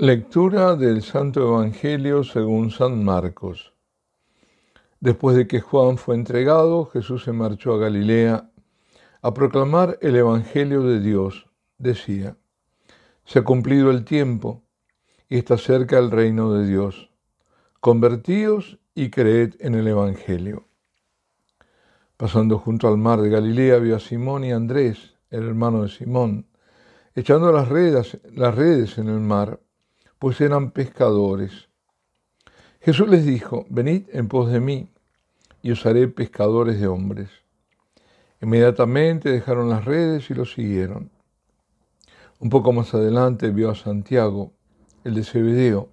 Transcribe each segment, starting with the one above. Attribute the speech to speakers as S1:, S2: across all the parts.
S1: Lectura del Santo Evangelio según San Marcos. Después de que Juan fue entregado, Jesús se marchó a Galilea a proclamar el Evangelio de Dios. Decía: se ha cumplido el tiempo y está cerca el reino de Dios. Convertíos y creed en el Evangelio. Pasando junto al mar de Galilea, vio a Simón y a Andrés, el hermano de Simón, echando las redes en el mar, pues eran pescadores. Jesús les dijo: venid en pos de mí, y os haré pescadores de hombres. Inmediatamente dejaron las redes y lo siguieron. Un poco más adelante vio a Santiago, el de Zebedeo,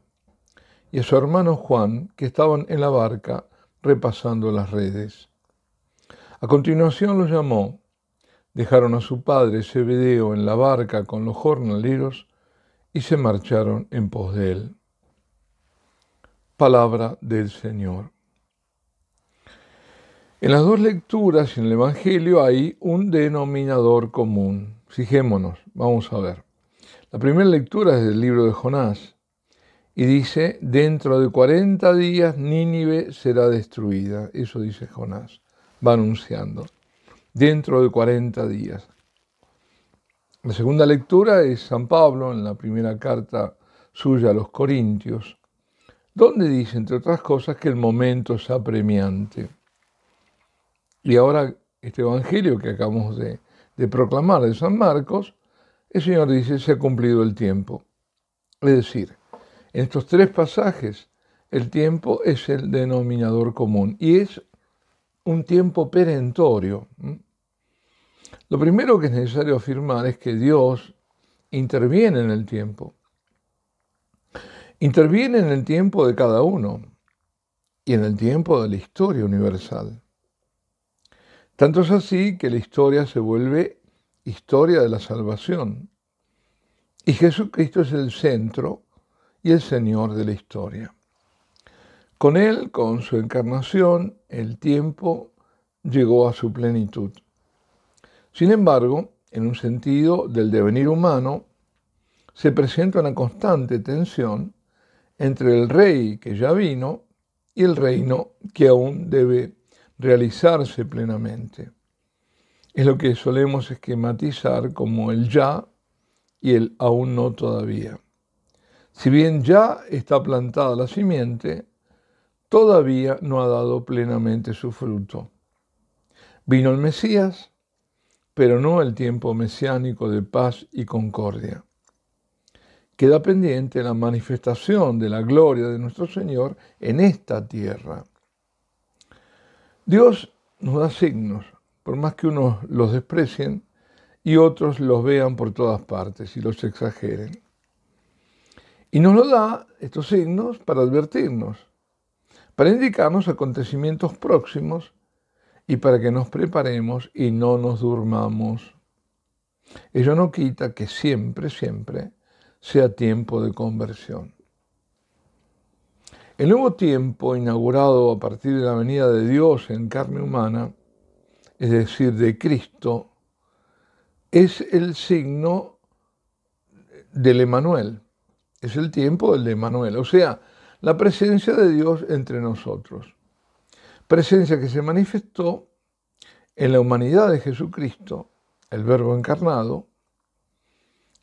S1: y a su hermano Juan, que estaban en la barca repasando las redes. A continuación los llamó. Dejaron a su padre Zebedeo en la barca con los jornaleros y se marcharon en pos de él. Palabra del Señor. En las dos lecturas y en el Evangelio hay un denominador común. Fijémonos, vamos a ver. La primera lectura es del libro de Jonás y dice: dentro de 40 días Nínive será destruida. Eso dice Jonás, va anunciando. Dentro de 40 días. La segunda lectura es San Pablo en la primera carta suya a los Corintios, donde dice, entre otras cosas, que el momento es apremiante. Y ahora este Evangelio que acabamos de proclamar de San Marcos, el Señor dice: se ha cumplido el tiempo. Es decir, en estos tres pasajes el tiempo es el denominador común y es un tiempo perentorio. Lo primero que es necesario afirmar es que Dios interviene en el tiempo. Interviene en el tiempo de cada uno y en el tiempo de la historia universal. Tanto es así que la historia se vuelve historia de la salvación. Y Jesucristo es el centro y el Señor de la historia. Con Él, con su encarnación, el tiempo llegó a su plenitud. Sin embargo, en un sentido del devenir humano, se presenta una constante tensión entre el rey que ya vino y el reino que aún debe realizarse plenamente. Es lo que solemos esquematizar como el ya y el aún no todavía. Si bien ya está plantada la simiente, todavía no ha dado plenamente su fruto. Vino el Mesías, pero no el tiempo mesiánico de paz y concordia. Queda pendiente la manifestación de la gloria de nuestro Señor en esta tierra. Dios nos da signos, por más que unos los desprecien y otros los vean por todas partes y los exageren. Y nos lo da, estos signos, para advertirnos, para indicarnos acontecimientos próximos y para que nos preparemos y no nos durmamos. Ello no quita que siempre sea tiempo de conversión. El nuevo tiempo, inaugurado a partir de la venida de Dios en carne humana, es decir, de Cristo, es el signo del Emmanuel, es el tiempo del Emmanuel, o sea, la presencia de Dios entre nosotros. Presencia que se manifestó en la humanidad de Jesucristo, el Verbo encarnado,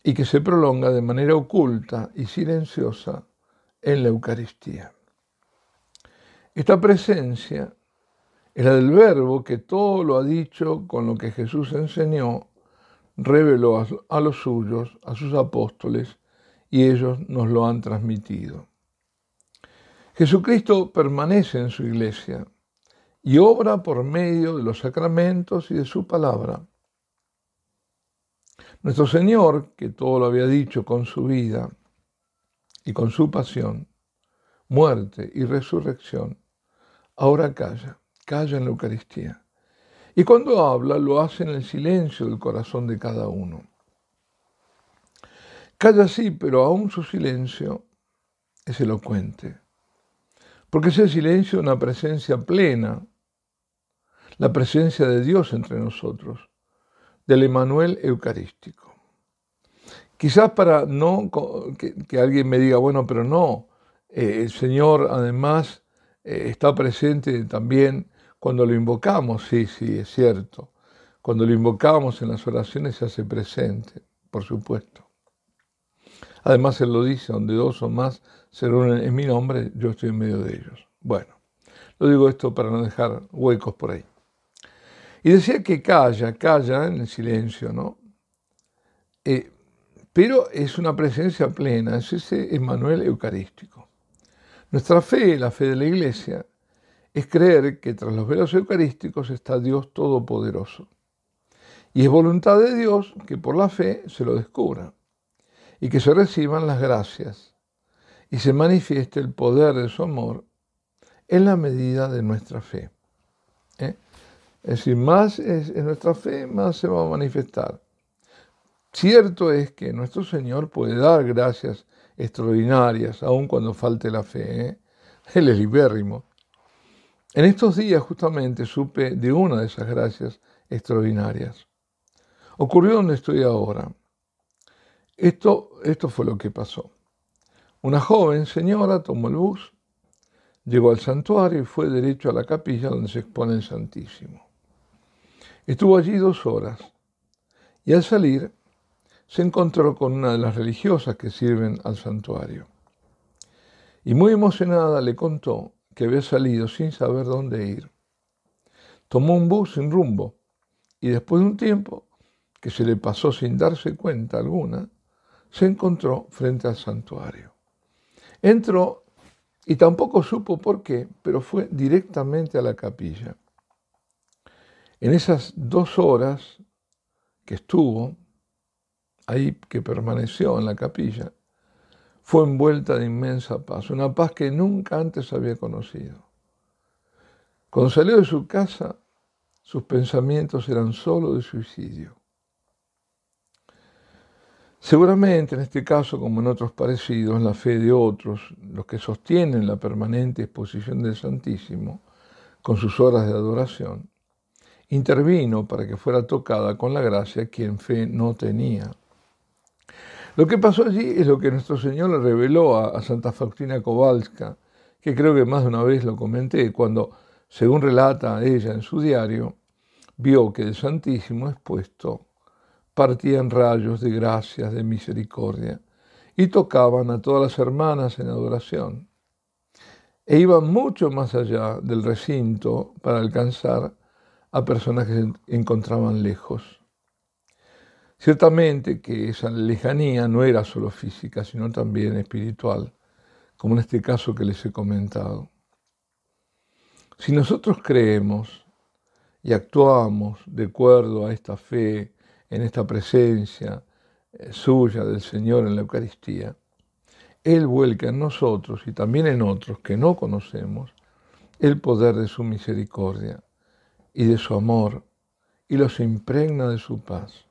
S1: y que se prolonga de manera oculta y silenciosa en la Eucaristía. Esta presencia es la del Verbo que todo lo ha dicho con lo que Jesús enseñó, reveló a los suyos, a sus apóstoles, y ellos nos lo han transmitido. Jesucristo permanece en su iglesia y obra por medio de los sacramentos y de su palabra. Nuestro Señor, que todo lo había dicho con su vida y con su pasión, muerte y resurrección, ahora calla en la Eucaristía. Y cuando habla, lo hace en el silencio del corazón de cada uno. Calla sí, pero aún su silencio es elocuente, porque es el silencio de una presencia plena, la presencia de Dios entre nosotros, del Emmanuel eucarístico, Quizás para no que alguien me diga, bueno, pero no, el Señor además está presente también cuando lo invocamos. Sí, sí, es cierto. Cuando lo invocamos en las oraciones se hace presente, por supuesto. Además Él lo dice, donde dos o más se reúnen en mi nombre, yo estoy en medio de ellos. Bueno, lo digo esto para no dejar huecos por ahí. Y decía que calla en el silencio, ¿no? Pero es una presencia plena, es ese Emmanuel eucarístico. Nuestra fe, la fe de la Iglesia, es creer que tras los velos eucarísticos está Dios Todopoderoso. Y es voluntad de Dios que por la fe se lo descubra y que se reciban las gracias y se manifieste el poder de su amor en la medida de nuestra fe. Es decir, más es nuestra fe, más se va a manifestar. Cierto es que nuestro Señor puede dar gracias extraordinarias, aun cuando falte la fe. Él es libérrimo. En estos días justamente supe de una de esas gracias extraordinarias. Ocurrió donde estoy ahora. Esto fue lo que pasó. Una joven señora tomó el bus, llegó al santuario y fue derecho a la capilla donde se expone el Santísimo. Estuvo allí 2 horas y al salir se encontró con una de las religiosas que sirven al santuario. Y muy emocionada le contó que había salido sin saber dónde ir. Tomó un bus sin rumbo y después de un tiempo, que se le pasó sin darse cuenta alguna, se encontró frente al santuario. Entró y tampoco supo por qué, pero fue directamente a la capilla. En esas 2 horas que estuvo, ahí que permaneció en la capilla, fue envuelta de inmensa paz, una paz que nunca antes había conocido. Cuando salió de su casa, sus pensamientos eran solo de suicidio. Seguramente en este caso, como en otros parecidos, la fe de otros, los que sostienen la permanente exposición del Santísimo con sus horas de adoración, intervino para que fuera tocada con la gracia quien fe no tenía. Lo que pasó allí es lo que nuestro Señor le reveló a Santa Faustina Kowalska, que creo que más de una vez lo comenté, cuando, según relata ella en su diario, vio que del Santísimo expuesto partían rayos de gracias, de misericordia, y tocaban a todas las hermanas en adoración, e iban mucho más allá del recinto para alcanzar a personas que se encontraban lejos. Ciertamente que esa lejanía no era solo física, sino también espiritual, como en este caso que les he comentado. Si nosotros creemos y actuamos de acuerdo a esta fe, en esta presencia suya del Señor en la Eucaristía, Él vuelca en nosotros y también en otros que no conocemos el poder de su misericordia y de su amor y los impregna de su paz.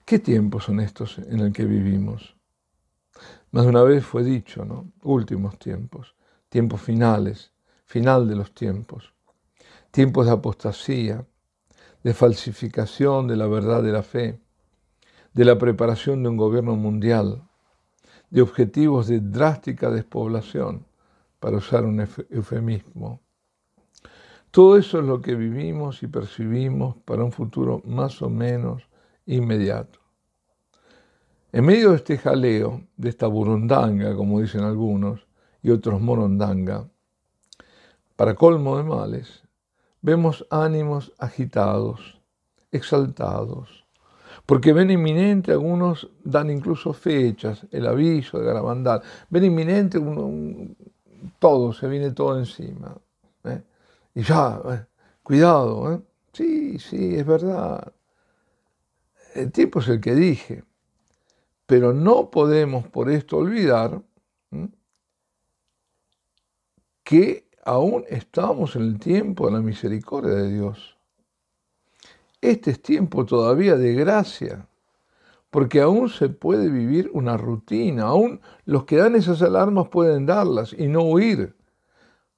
S1: ¿Qué tiempos son estos en el que vivimos? Más de una vez fue dicho, ¿no? Últimos tiempos, tiempos finales, final de los tiempos, tiempos de apostasía, de falsificación de la verdad de la fe, de la preparación de un gobierno mundial, de objetivos de drástica despoblación, para usar un eufemismo. Todo eso es lo que vivimos y percibimos para un futuro más o menos inmediato. En medio de este jaleo, de esta burundanga, como dicen algunos, y otros morondanga, para colmo de males, vemos ánimos agitados, exaltados, porque ven inminente, algunos dan incluso fechas, el aviso de Garabandal, ven inminente todo, se viene todo encima. Y ya, cuidado, sí, es verdad. El tiempo es el que dije, pero no podemos por esto olvidar que aún estamos en el tiempo de la misericordia de Dios. Este es tiempo todavía de gracia, porque aún se puede vivir una rutina, aún los que dan esas alarmas pueden darlas y no huir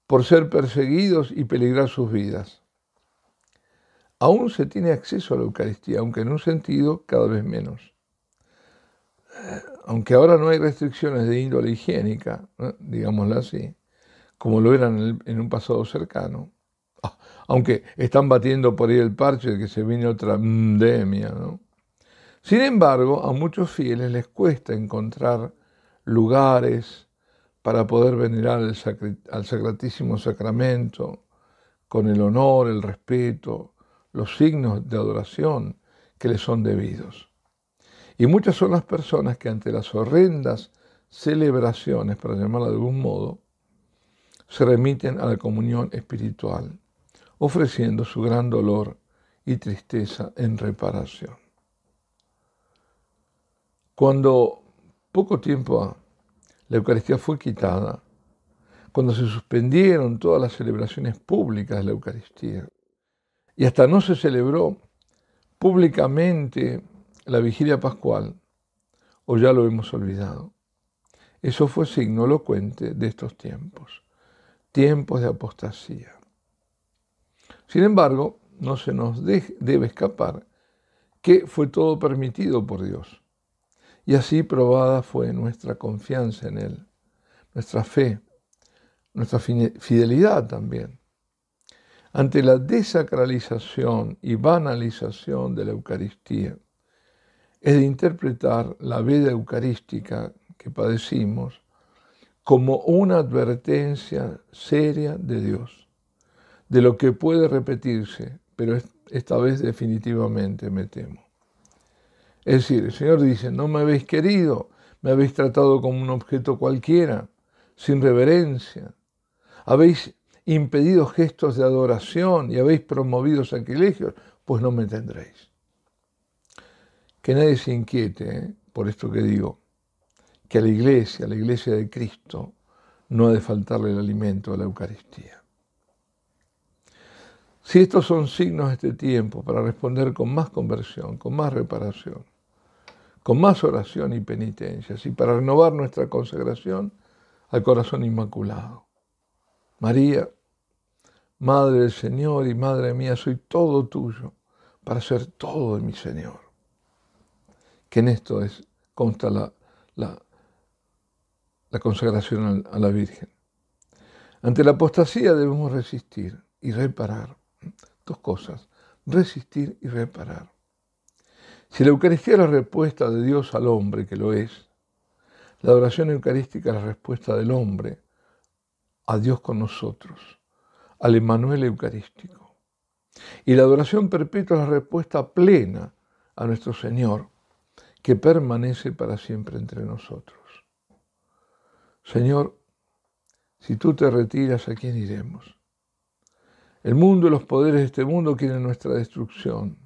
S1: por ser perseguidos y peligrar sus vidas. Aún se tiene acceso a la Eucaristía, aunque en un sentido cada vez menos. aunque ahora no hay restricciones de índole higiénica, digámoslo así, como lo eran en un pasado cercano, aunque están batiendo por ahí el parche de que se viene otra pandemia, ¿no? Sin embargo, a muchos fieles les cuesta encontrar lugares para poder venerar al Sacratísimo Sacramento con el honor, el respeto, los signos de adoración que les son debidos. Y muchas son las personas que ante las horrendas celebraciones, para llamarla de algún modo, se remiten a la comunión espiritual, ofreciendo su gran dolor y tristeza en reparación. Cuando poco tiempo la Eucaristía fue quitada, cuando se suspendieron todas las celebraciones públicas de la Eucaristía y hasta no se celebró públicamente la vigilia pascual, o ya lo hemos olvidado. Eso fue signo elocuente de estos tiempos, tiempos de apostasía. Sin embargo, no se nos debe escapar que fue todo permitido por Dios. Y así probada fue nuestra confianza en Él, nuestra fe, nuestra fidelidad también. Ante la desacralización y banalización de la Eucaristía, es de interpretar la veda eucarística que padecimos como una advertencia seria de Dios, de lo que puede repetirse, pero esta vez definitivamente me temo. Es decir, el Señor dice, no me habéis querido, me habéis tratado como un objeto cualquiera, sin reverencia, habéis impedido gestos de adoración y habéis promovido sacrilegios, pues no me tendréis. Que nadie se inquiete por esto que digo, que a la iglesia de Cristo, no ha de faltarle el alimento de la Eucaristía. Si estos son signos de este tiempo para responder con más conversión, con más reparación, con más oración y penitencia, y para renovar nuestra consagración al corazón inmaculado. María, Madre del Señor y Madre mía, soy todo tuyo para ser todo de mi Señor. Que en esto consta la consagración a la Virgen. Ante la apostasía debemos resistir y reparar. Dos cosas, resistir y reparar. Si la Eucaristía es la respuesta de Dios al hombre, que lo es, la adoración eucarística es la respuesta del hombre a Dios con nosotros, al Emmanuel eucarístico. Y la adoración perpetua es la respuesta plena a nuestro Señor, que permanece para siempre entre nosotros. Señor, si tú te retiras, ¿a quién iremos? El mundo y los poderes de este mundo quieren nuestra destrucción.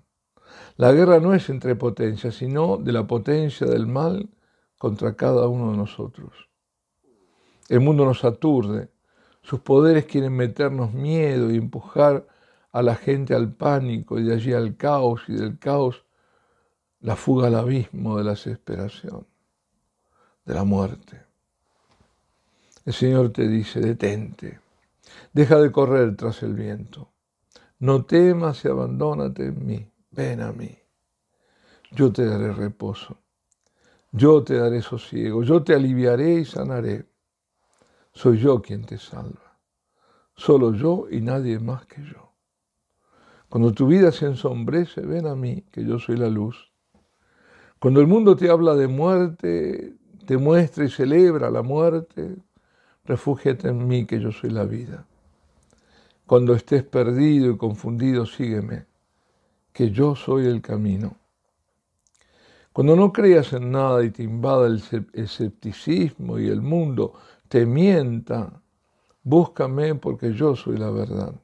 S1: La guerra no es entre potencias, sino de la potencia del mal contra cada uno de nosotros. El mundo nos aturde, sus poderes quieren meternos miedo y empujar a la gente al pánico y de allí al caos y del caos la fuga al abismo de la desesperación, de la muerte. El Señor te dice, detente, deja de correr tras el viento, no temas y abandónate en mí, ven a mí. Yo te daré reposo, yo te daré sosiego, yo te aliviaré y sanaré. Soy yo quien te salva, solo yo y nadie más que yo. Cuando tu vida se ensombrece, ven a mí, que yo soy la luz. Cuando el mundo te habla de muerte, te muestra y celebra la muerte, refúgiate en mí, que yo soy la vida. Cuando estés perdido y confundido, sígueme, que yo soy el camino. Cuando no creas en nada y te invada el escepticismo y el mundo te mienta, búscame porque yo soy la verdad.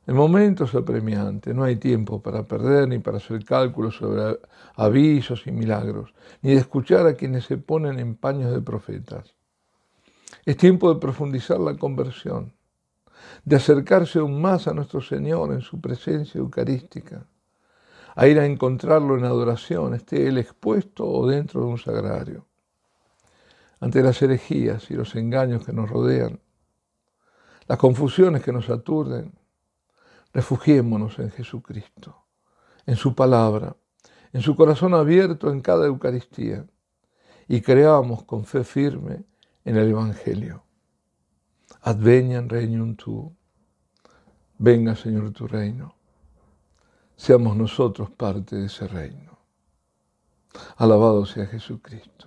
S1: El momento es apremiante, no hay tiempo para perder ni para hacer cálculos sobre avisos y milagros, ni de escuchar a quienes se ponen en paños de profetas. Es tiempo de profundizar la conversión, de acercarse aún más a nuestro Señor en su presencia eucarística, a ir a encontrarlo en adoración, esté Él expuesto o dentro de un sagrario. Ante las herejías y los engaños que nos rodean, las confusiones que nos aturden, refugiémonos en Jesucristo, en su palabra, en su corazón abierto en cada Eucaristía, y creamos con fe firme en el Evangelio. Adveniat regnum tuum. Venga, Señor, tu reino. Seamos nosotros parte de ese reino. Alabado sea Jesucristo.